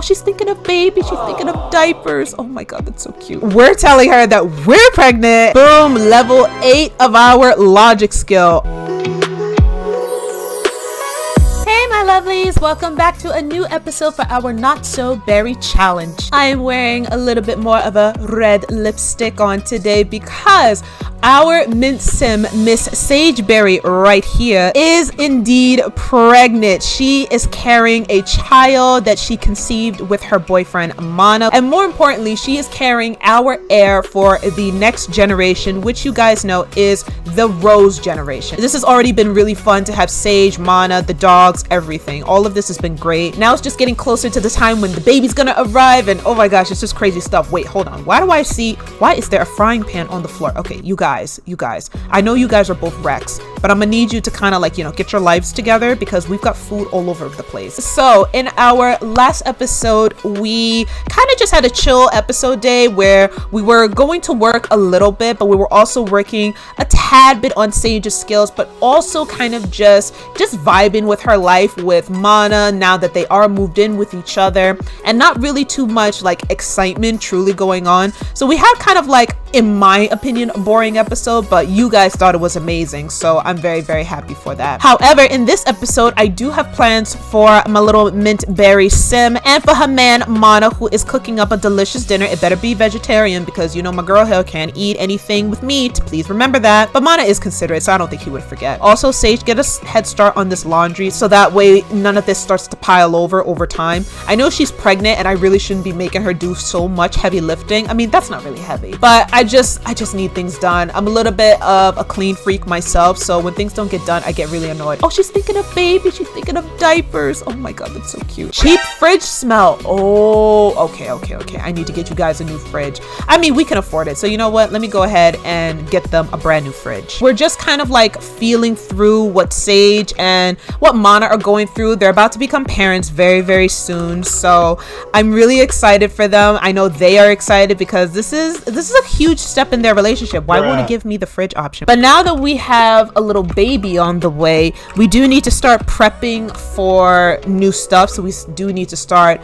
she's thinking of baby. She's thinking of diapers. Oh my God, that's so cute. We're telling her that we're pregnant. Boom, level 8 of our logic skill. Lovelies, welcome back to a new episode for our Not So Berry challenge. I am wearing a little bit more of a red lipstick on today because our mint sim, Miss Sageberry right here, is indeed pregnant. She is carrying a child that she conceived with her boyfriend Mana, and more importantly, she is carrying our heir for the next generation, which you guys know is the Rose generation. This has already been really fun to have Sage, Mana, the dogs, everything. All of this has been great. Now it's just getting closer to the time when the baby's gonna arrive, and oh my gosh, it's just crazy stuff. Wait, hold on. Why is there a frying pan on the floor? Okay, you guys, I know you guys are both wrecks, but I'm gonna need you to kind of like, get your lives together because we've got food all over the place. So in our last episode, we kind of just had a chill episode day where we were going to work a little bit, but we were also working a tad bit on Sage's skills, but also kind of just vibing with her life with Mana now that they are moved in with each other, and not really too much like excitement truly going on. So we had kind of like, in my opinion, a boring episode, but you guys thought it was amazing, so I'm very, very happy for that. However, in this episode, I do have plans for my little mint berry sim and for her man Mana, who is cooking up a delicious dinner. It better be vegetarian because my girl here can't eat anything with meat. Please remember that. But Mana is considerate, so I don't think he would forget. Also, Sage, get a head start on this laundry so that way none of this starts to pile over time. I know she's pregnant and I really shouldn't be making her do so much heavy lifting. I mean, that's not really heavy, but I just need things done. I'm a little bit of a clean freak myself, so when things don't get done, I get really annoyed. Oh, she's thinking of baby. She's thinking of diapers. Oh my God, that's so cute. Cheap fridge smell. Oh, okay. I need to get you guys a new fridge. I mean, we can afford it, so you know what? Let me go ahead and get them a brand new fridge. We're just kind of like feeling through what Sage and what Mana are going through. They're about to become parents very, very soon, so I'm really excited for them. I know they are excited because this is a huge step in their relationship. Why won't it give me the fridge option? But now that we have a little baby on the way, we do need to start prepping for new stuff. So we do need to start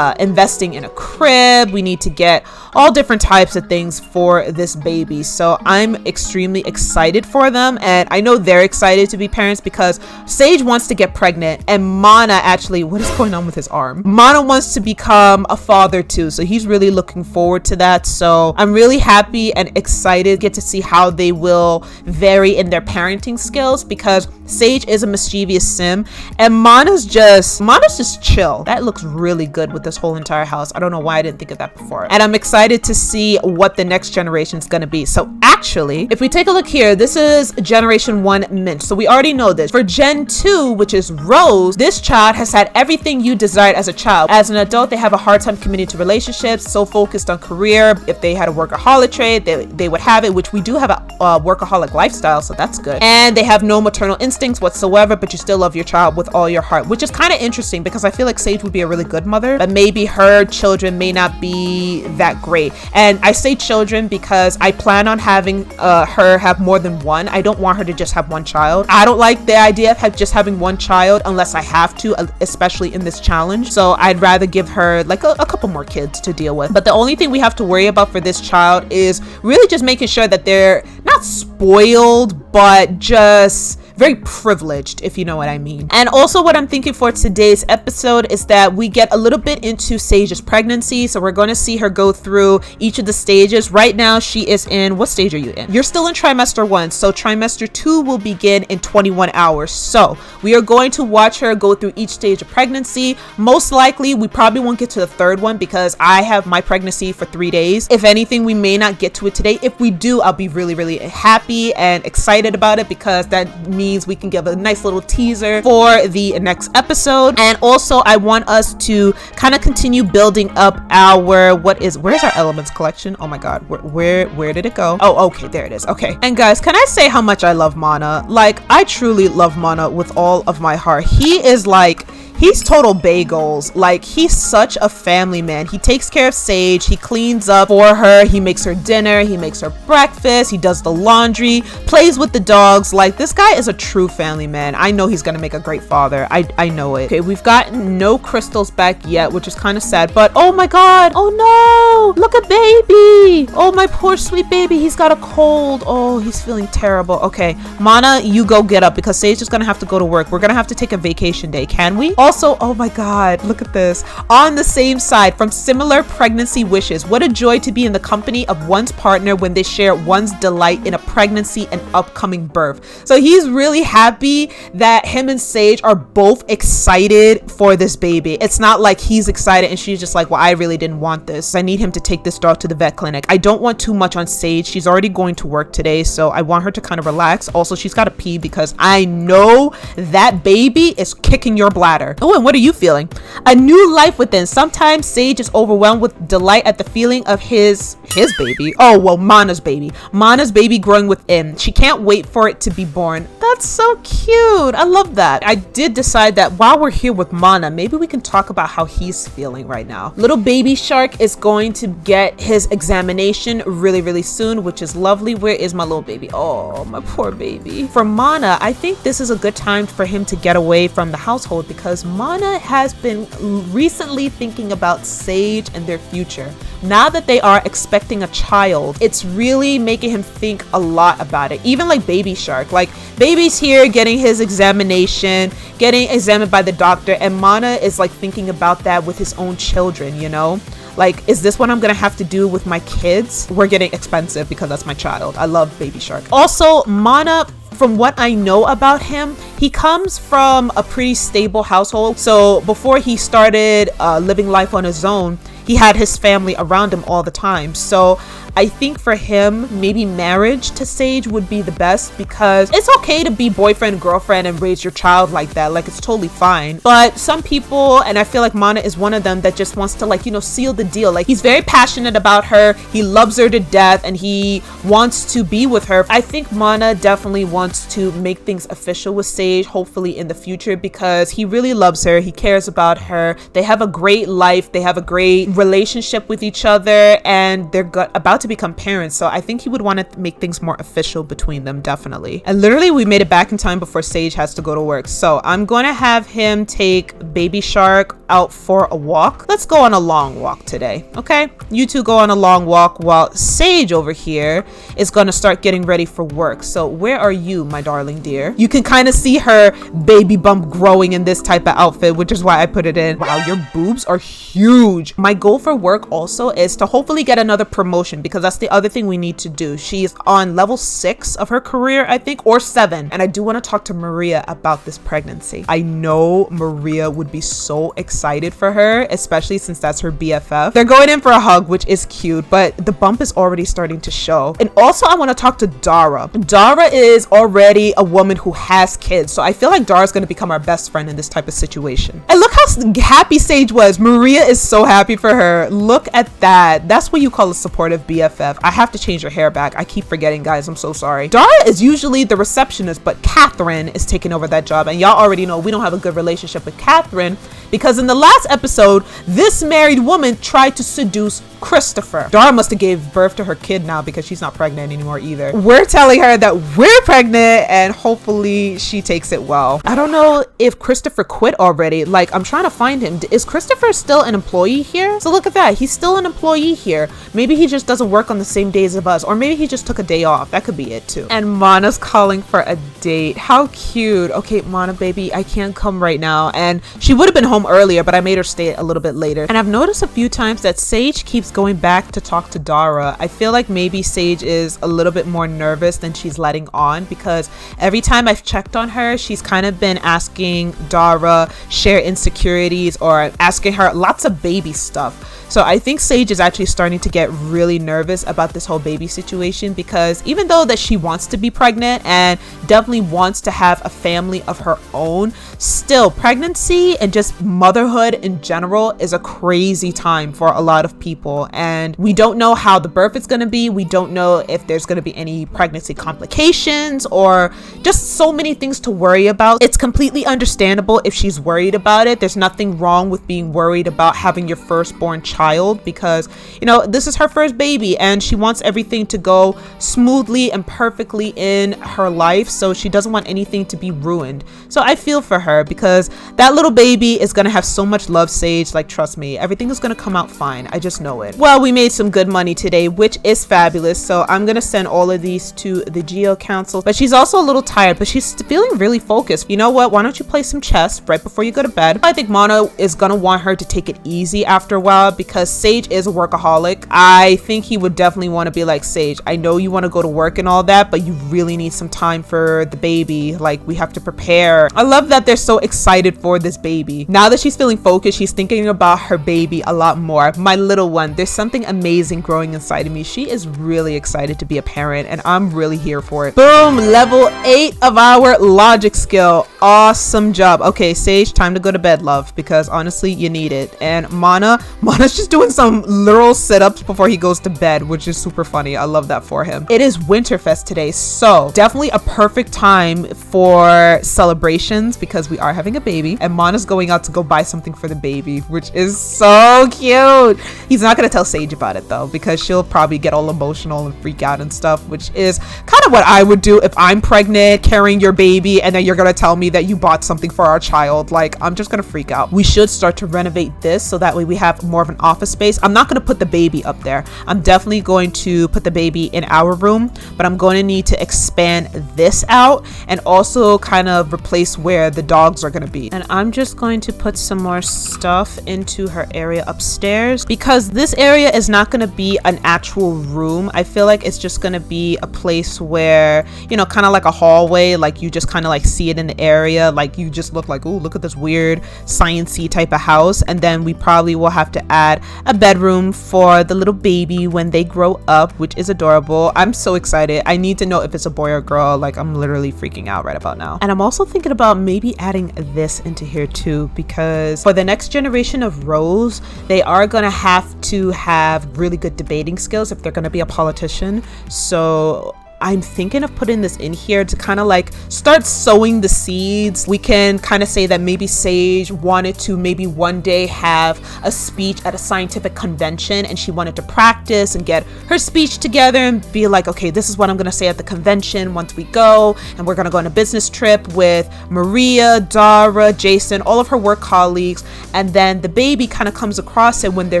investing in a crib. We need to get all different types of things for this baby. So I'm extremely excited for them, and I know they're excited to be parents because Sage wants to get pregnant, and Mana actually, what is going on with his arm? Mana wants to become a father too, so he's really looking forward to that. So I'm really happy and excited to get to see how they will vary in their parenting skills because Sage is a mischievous sim and Mana's just chill. That looks really good with this whole entire house. I don't know why I didn't think of that before. And I'm excited to see what the next generation is going to be. So actually, if we take a look here, this is generation 1 mint. So we already know this. For gen 2, which is Rose, this child has had everything you desired as a child. As an adult, they have a hard time committing to relationships, so focused on career. If they had a workaholic trait, they would have it, which we do have a workaholic lifestyle, so that's good. And they have no maternal instincts whatsoever, but you still love your child with all your heart, which is kind of interesting because I feel like Sage would be a really good mother, but maybe her children may not be that great. And I say children because I plan on having her have more than one. I don't want her to just have one child. I don't like the idea of just having one child unless I have to, especially in this challenge. So I'd rather give her like a couple more kids to deal with. But the only thing we have to worry about for this child is really just making sure that they're not spoiled, but just very privileged, if you know what I mean. And also what I'm thinking for today's episode is that we get a little bit into Sage's pregnancy. So we're going to see her go through each of the stages. Right now she is in, what stage are you in? You're still in trimester 1. So trimester 2 will begin in 21 hours. So we are going to watch her go through each stage of pregnancy. Most likely we probably won't get to the third one because I have my pregnancy for 3 days. If anything, we may not get to it today. If we do, I'll be really, really happy and excited about it because that means we can give a nice little teaser for the next episode. And also I want us to kind of continue building up our, where's our elements collection? Oh my god, where did it go? Oh, okay, there it is. Okay. And guys, can I say how much I love Mana? Like, I truly love Mana with all of my heart. He is like He's total bagels. Like, he's such a family man. He takes care of Sage. He cleans up for her. He makes her dinner. He makes her breakfast. He does the laundry, plays with the dogs. Like, this guy is a true family man. I know he's gonna make a great father. I know it. Okay, we've gotten no crystals back yet, which is kind of sad, but oh my god, oh no, look at baby. Oh, my poor sweet baby. He's got a cold. Oh, he's feeling terrible. Okay, Mana, you go get up because Sage is gonna have to go to work. We're gonna have to take a vacation day. Can we? Also, oh my god, look at this. On the same side, from similar pregnancy wishes, what a joy to be in the company of one's partner when they share one's delight in a pregnancy and upcoming birth. So he's really happy that him and Sage are both excited for this baby. It's not like he's excited and she's just like, well, I really didn't want this. I need him to take this dog to the vet clinic. I don't want too much on Sage. She's already going to work today, so I want her to kind of relax. Also, she's got to pee because I know that baby is kicking your bladder. Oh, and what are you feeling? A new life within. Sometimes Sage is overwhelmed with delight at the feeling of his baby. Oh, well, Mana's baby growing within. She can't wait for it to be born. That's so cute. I love that. I did decide that while we're here with Mana, maybe we can talk about how he's feeling right now. Little baby shark is going to get his examination really soon, which is lovely. Where is my little baby? Oh, my poor baby. For Mana, I think this is a good time for him to get away from the household because Mana has been recently thinking about Sage and their future. Now that they are expecting a child, it's really making him think a lot about it. Even like baby shark, like baby's here getting his examination, getting examined by the doctor, and Mana is like thinking about that with his own children, you know? Like, is this what I'm gonna have to do with my kids? We're getting expensive because that's my child. I love baby shark. Also, Mana, from what I know about him, he comes from a pretty stable household. So before he started living life on his own, he had his family around him all the time. So I think for him, maybe marriage to Sage would be the best because it's okay to be boyfriend, girlfriend and raise your child like that. Like, it's totally fine. But some people, and I feel like Mana is one of them, that just wants to, like, you know, seal the deal. Like, he's very passionate about her. He loves her to death and he wants to be with her. I think Mana definitely wants to make things official with Sage, hopefully in the future, because he really loves her. He cares about her. They have a great life. They have a great relationship with each other and they're about to become parents. So I think he would want to make things more official between them, definitely. And literally we made it back in time before Sage has to go to work. So I'm going to have him take baby shark out for a walk. Let's go on a long walk today. Okay, you two go on a long walk while Sage over here is going to start getting ready for work. So where are you, my darling dear? You can kind of see her baby bump growing in this type of outfit, which is why I put it in. Wow, your boobs are huge. My goal for work also is to hopefully get another promotion because that's the other thing we need to do. She's on level 6 of her career, I think, or 7. And I do want to talk to Maria about this pregnancy. I know Maria would be so excited for her, especially since that's her BFF. They're going in for a hug, which is cute, but the bump is already starting to show. And also I want to talk to Dara. Dara is already a woman who has kids. So I feel like Dara's going to become our best friend in this type of situation. And look how happy Sage was. Maria is so happy for her. Look at that. That's what you call a supportive BFF. I have to change her hair back. I keep forgetting, guys. I'm so sorry. Dara is usually the receptionist, but Catherine is taking over that job. And y'all already know we don't have a good relationship with Catherine because in the last episode, this married woman tried to seduce Christopher. Dara must have gave birth to her kid now because she's not pregnant anymore either. We're telling her that we're pregnant and hopefully she takes it well. I don't know if Christopher quit already. Like, I'm trying to find him. Is Christopher still an employee here? So look at that. He's still an employee here. Maybe he just doesn't work on the same days of us, or maybe he just took a day off. That could be it too. And Mana's calling for a date. How cute. Okay, Mana baby, I can't come right now. And she would have been home earlier, but I made her stay a little bit later. And I've noticed a few times that Sage keeps going back to talk to Dara. I feel like maybe Sage is a little bit more nervous than she's letting on because every time I've checked on her, she's kind of been asking Dara share insecurities or asking her lots of baby stuff. So I think Sage is actually starting to get really nervous about this whole baby situation because even though that she wants to be pregnant and definitely wants to have a family of her own, still pregnancy and just motherhood in general is a crazy time for a lot of people. And we don't know how the birth is going to be. We don't know if there's going to be any pregnancy complications or just so many things to worry about. It's completely understandable if she's worried about it. There's there's nothing wrong with being worried about having your firstborn child, because, you know, this is her first baby and she wants everything to go smoothly and perfectly in her life. So she doesn't want anything to be ruined. So I feel for her, because that little baby is going to have so much love, Sage. Like, trust me, everything is going to come out fine. I just know it. Well, we made some good money today, which is fabulous. So I'm going to send all of these to the Geo Council. But she's also a little tired, but she's feeling really focused. You know what? Why don't you play some chess right before you go to bed? I think Mono is going to want her to take it easy after a while, because Sage is a workaholic. I think he would definitely want to be like, Sage, I know you want to go to work and all that, but you really need some time for the baby. Like, we have to prepare. I love that they're so excited for this baby. Now that she's feeling focused, she's thinking about her baby a lot more. My little one, there's something amazing growing inside of me. She is really excited to be a parent, and I'm really here for it. Boom, level 8 of our logic skill. Awesome job. Okay, Sage, time to go to bed, love, because honestly, you need it. And Mana's just doing some literal sit-ups before he goes to bed, which is super funny. I love that for him. It is Winterfest today, so definitely a perfect time for celebrations, because we are having a baby, and Mana's going out to go buy something for the baby, which is so cute. He's not gonna tell Sage about it though, because she'll probably get all emotional and freak out and stuff, which is kind of what I would do if I'm pregnant carrying your baby and then you're gonna tell me that you bought something for our child. Like, I'm just gonna freak out. We should start to renovate this so that way we have more of an office space. I'm not gonna put the baby up there. I'm definitely going to put the baby in our room, but I'm going to need to expand this out and also kind of replace where the dogs are gonna be. And I'm just going to put some more stuff into her area upstairs, because this area is not going to be an actual room. I feel like it's just going to be a place where, you know, kind of like a hallway, like you just kind of like see it in the area, like you just look like, oh, look at this weird science-y type of house. And then we probably will have to add a bedroom for the little baby when they grow up, which is adorable. I'm so excited. I need to know if it's a boy or girl. Like, I'm literally freaking out right about now. And I'm also thinking about maybe adding this into here too, because for the next generation of Rose, they are going to have to have really good debating skills if they're going to be a politician. So I'm thinking of putting this in here to kind of like start sowing the seeds. We can kind of say that maybe Sage wanted to maybe one day have a speech at a scientific convention, and she wanted to practice and get her speech together and be like, okay, this is what I'm going to say at the convention once we go, and we're going to go on a business trip with Maria, Dara, Jason, all of her work colleagues, and then the baby kind of comes across it when they're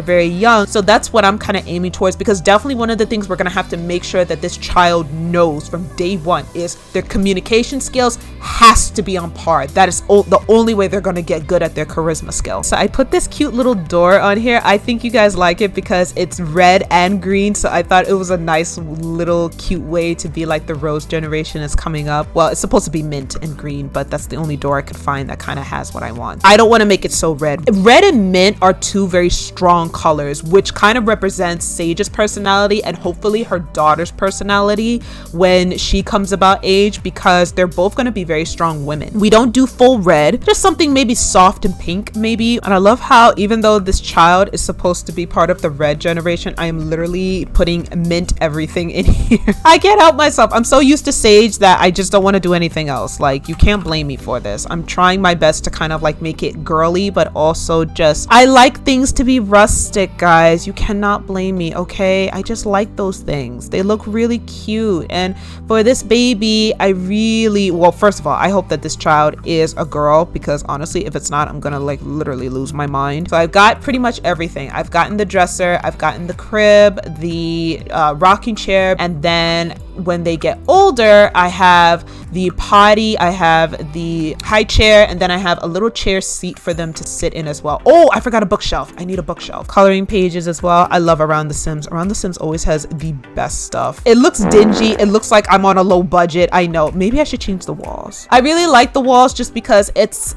very young. So that's what I'm kind of aiming towards, because definitely one of the things we're going to have to make sure that this child knows from day one is their communication skills has to be on par. That is the only way they're going to get good at their charisma skills. So I put this cute little door on here. I think you guys like it because it's red and green, so I thought it was a nice little cute way to be like the Rose generation is coming up. Well, it's supposed to be mint and green, but that's the only door I could find that kind of has what I want. I don't want to make it so red. Red and mint are two very strong colors, which kind of represents Sage's personality and hopefully her daughter's personality when she comes about age, because they're both going to be very strong women. We don't do full red, just something maybe soft and pink maybe. And I love how even though this child is supposed to be part of the red generation, I am literally putting mint everything in here. I can't help myself. I'm so used to Sage that I just don't want to do anything else. Like, you can't blame me for this. I'm trying my best to kind of like make it girly, but also just, I like things to be rustic, guys. You cannot blame me, okay? I just like those things. They look really cute. And for this baby, I really, well, first of all, I hope that this child is a girl, because honestly, if it's not, I'm gonna like literally lose my mind. So I've got pretty much everything. I've gotten the dresser, I've gotten the crib, the rocking chair, and then when they get older, I have the potty, I have the high chair, and then I have a little chair seat for them to sit in as well. Oh, I forgot a bookshelf. I need a bookshelf. Coloring pages as well. I love Around the Sims. Around the Sims always has the best stuff. It looks dingy. It looks like I'm on a low budget. I know. Maybe I should change the walls. I really like the walls just because it's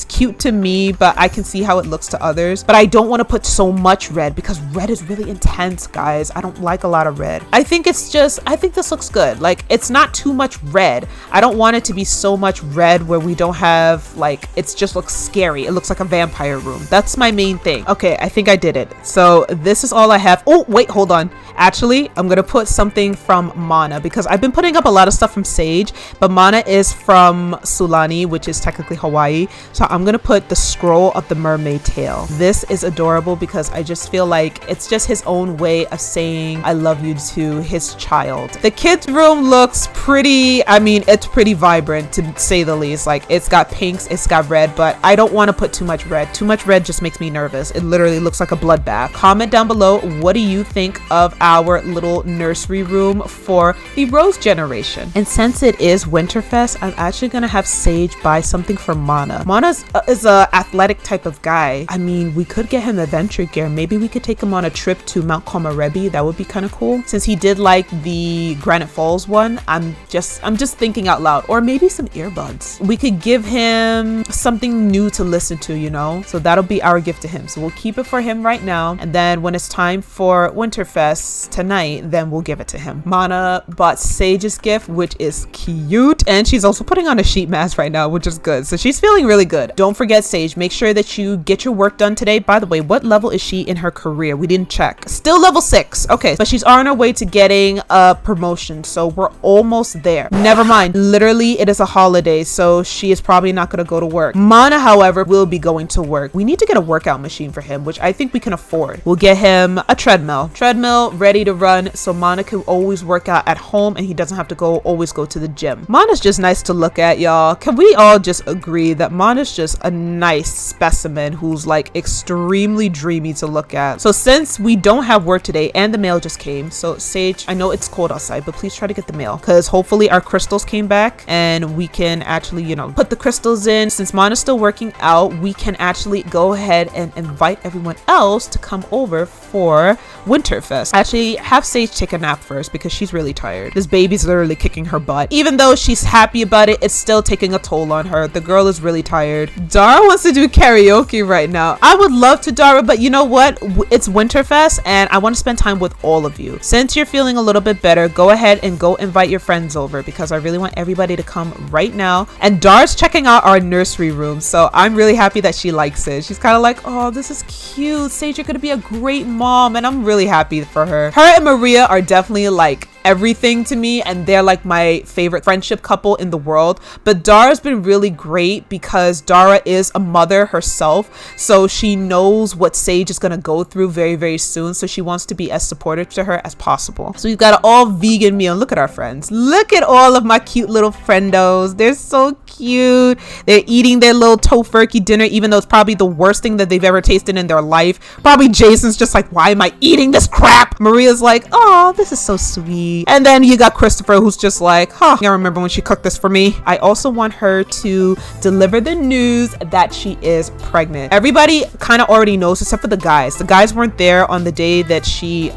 cute to me, but I can see how it looks to others. But I don't want to put so much red because red is really intense, guys. I don't like a lot of red. I think this looks good. Like, it's not too much red. I don't want it to be so much red where we don't have, like, it just looks scary. It looks like a vampire room. That's my main thing. Okay, I think I did it. So this is all I have. Oh, wait, hold on. Actually, I'm gonna put something from Mana because I've been putting up a lot of stuff from Sage, but Mana is from Sulani, which is technically Hawaii. So I'm gonna put the scroll of the mermaid tail. This is adorable because I just feel like it's just his own way of saying I love you to his child. The kids room looks pretty, I mean, it's pretty vibrant to say the least. Like, it's got pinks, it's got red, but I don't want to put too much red. Too much red just makes me nervous. It literally looks like a bloodbath. Comment down below, what do you think of our little nursery room for the Rose generation? And since it is Winterfest, I'm actually gonna have Sage buy something for Mana. Mana is a athletic type of guy. I mean, we could get him adventure gear. Maybe we could take him on a trip to Mount Komarebi. That would be kind of cool. Since he did like the Granite Falls one, I'm just thinking out loud. Or maybe some earbuds. We could give him something new to listen to, you know? So that'll be our gift to him. So we'll keep it for him right now. And then when it's time for Winterfest tonight, then we'll give it to him. Mana bought Sage's gift, which is cute. And she's also putting on a sheet mask right now, which is good. So she's feeling really good. Don't forget, Sage, make sure that you get your work done today. By the way, what level is she in her career? We didn't check. Still level 6. Okay, but she's on her way to getting a promotion. So we're almost there. Never mind. Literally, it is a holiday, so she is probably not going to go to work. Mana, however, will be going to work. We need to get a workout machine for him, which I think we can afford. We'll get him a treadmill ready to run, so Mana can always work out at home and he doesn't have to always go to the gym. Mana's just nice to look at, y'all. Can we all just agree that Mana's just a nice specimen who's like extremely dreamy to look at? So since we don't have work today and the mail just came, so Sage, I know it's cold outside, but please try to get the mail because hopefully our crystals came back and we can actually, you know, put the crystals in. Since Mana's still working out, we can actually go ahead and invite everyone else to come over for Winterfest. Actually, have Sage take a nap first because she's really tired. This baby's literally kicking her butt. Even though she's happy about it, it's still taking a toll on her. The girl is really tired. Dara wants to do karaoke right now. I would love to, Dara, but you know what? It's Winterfest and I want to spend time with all of you. Since you're feeling a little bit better, go ahead and go invite your friends over because I really want everybody to come right now. And Dara's checking out our nursery room, so I'm really happy that she likes it. She's kind of like, oh, this is cute. Sage, you're gonna be a great mom, and I'm really happy for her. Her and Maria are definitely like everything to me, and they're like my favorite friendship couple in the world. But Dara's been really great because Dara is a mother herself, so she knows what Sage is gonna go through very, very soon, so she wants to be as supportive to her as possible. So we've got an all vegan meal. Look at our friends. Look at all of my cute little friendos. They're so cute. They're eating their little tofurkey dinner, even though it's probably the worst thing that they've ever tasted in their life. Probably Jason's just like, why am I eating this crap? Maria's like, oh, this is so sweet. And then you got Christopher, who's just like, huh, I remember when she cooked this for me. I also want her to deliver the news that she is pregnant. Everybody kind of already knows except for the guys. The guys weren't there on the day that she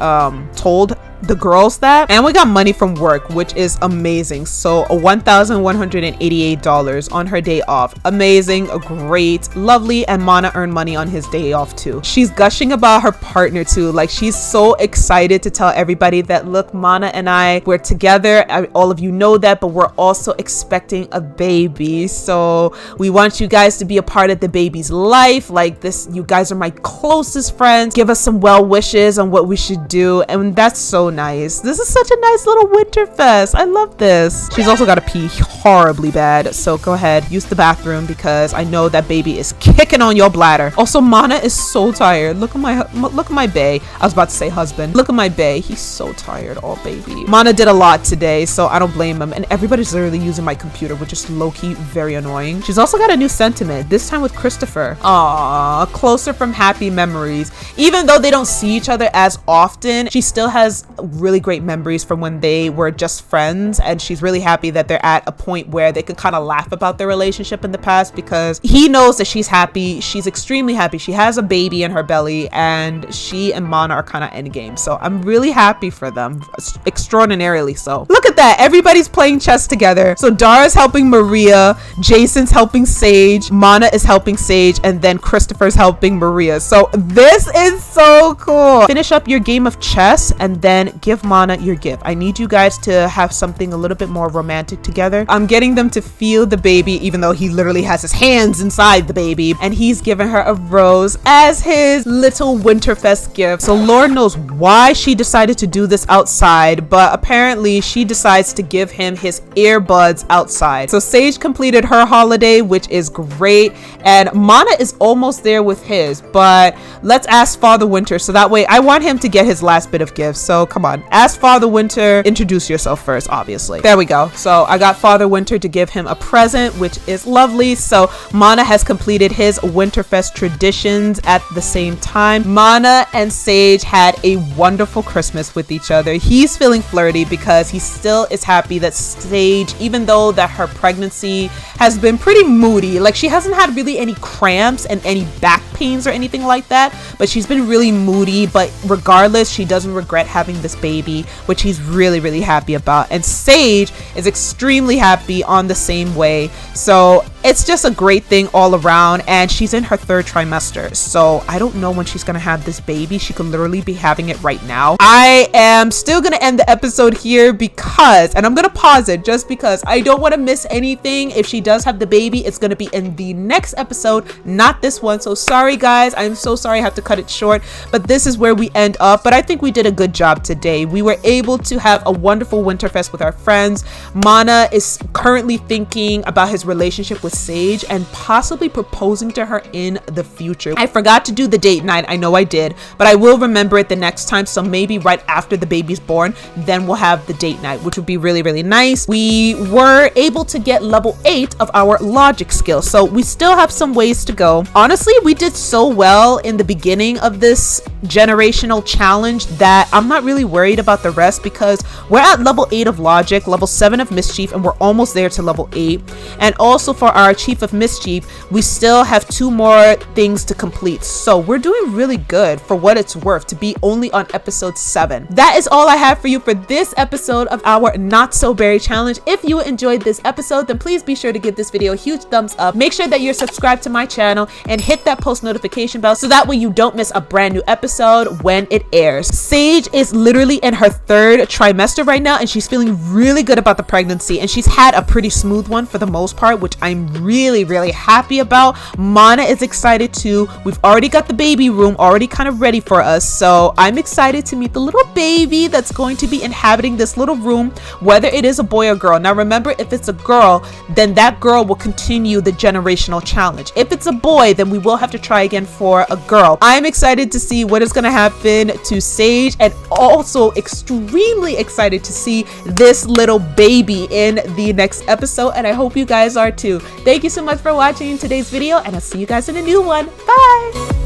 told the girls that. And we got money from work, which is amazing. So $1,188 on her day off. Amazing, great, lovely. And Mana earned money on his day off too. She's gushing about her partner too. Like, she's so excited to tell everybody that, look, Mana and we're together. All of you know that, but we're also expecting a baby. So we want you guys to be a part of the baby's life. Like this, you guys are my closest friends. Give us some well wishes on what we should do. And that's so nice. This is such a nice little Winterfest. I love this. She's also got to pee horribly bad, so go ahead, use the bathroom because I know that baby is kicking on your bladder. Also, Mana is so tired. Look at my bae. I was about to say husband. Look at my bae. He's so tired. Oh, baby. Mana did a lot today, so I don't blame him. And everybody's literally using my computer, which is low-key very annoying. She's also got a new sentiment, this time with Christopher. Aww, closer from happy memories. Even though they don't see each other as often, she still has really great memories from when they were just friends, and she's really happy that they're at a point where they can kind of laugh about their relationship in the past because he knows that she's happy. She's extremely happy. She has a baby in her belly, and she and Mana are kind of endgame. So I'm really happy for them, extraordinarily so. Look at that, everybody's playing chess together. So Dara's helping Maria, Jason's helping Sage, Mana is helping Sage, and then Christopher's helping Maria. So this is so cool. go finish up your game of chess and then give Mana your gift. I need you guys to have something a little bit more romantic together. I'm getting them to feel the baby, even though he literally has his hands inside the baby, and he's giving her a rose as his little Winterfest gift. So Lord knows why she decided to do this outside, but apparently she decides to give him his earbuds outside. So Sage completed her holiday, which is great, and Mana is almost there with his, but let's ask Father Winter, so that way I want him to get his last bit of gifts. So come on, ask Father Winter, introduce yourself first, obviously. There we go. So I got Father Winter to give him a present, which is lovely. So Mana has completed his Winterfest traditions at the same time. Mana and Sage had a wonderful Christmas with each other. He's feeling flirty because he still is happy that Sage, even though that her pregnancy has been pretty moody, like she hasn't had really any cramps and any back pains or anything like that, but she's been really moody, but regardless, she doesn't regret having this baby, which he's really happy about. And Sage is extremely happy on the same way. So it's just a great thing all around, and she's in her 3rd trimester, so I don't know when she's gonna have this baby. She could literally be having it right now. I am still gonna end the episode here because, and I'm gonna pause it just because I don't want to miss anything. If she does have the baby, it's gonna be in the next episode, not this one. So sorry guys, I'm so sorry I have to cut it short, but this is where we end up. But I think we did a good job today. We were able to have a wonderful Winterfest with our friends. Mana is currently thinking about his relationship with Sage and possibly proposing to her in the future. I forgot to do the date night. I know I did, but I will remember it the next time. So maybe right after the baby's born, then we'll have the date night, which would be really nice. We were able to get level 8 of our logic skill, so we still have some ways to go. Honestly, we did so well in the beginning of this generational challenge that I'm not really worried about the rest, because we're at level 8 of logic, level 7 of mischief, and we're almost there to level 8. And also for our chief of mischief, we still have 2 more things to complete, so we're doing really good for what it's worth to be only on episode 7. That is all I have for you for this episode of our Not So Berry challenge. If you enjoyed this episode, then please be sure to give this video a huge thumbs up. Make sure that you're subscribed to my channel and hit that post notification bell so that way you don't miss a brand new episode when it airs. Sage is literally in her 3rd trimester right now, and she's feeling really good about the pregnancy, and she's had a pretty smooth one for the most part, which I'm really happy about. Mana is excited too. We've already got the baby room already kind of ready for us, so I'm excited to meet the little baby that's going to be inhabiting this little room, whether it is a boy or girl. Now remember, if it's a girl, then that girl will continue the generational challenge. If it's a boy, then we will have to try again for a girl. I'm excited to see what is going to happen to Sage, and also extremely excited to see this little baby in the next episode, and I hope you guys are too. Thank you so much for watching today's video, and I'll see you guys in a new one. Bye!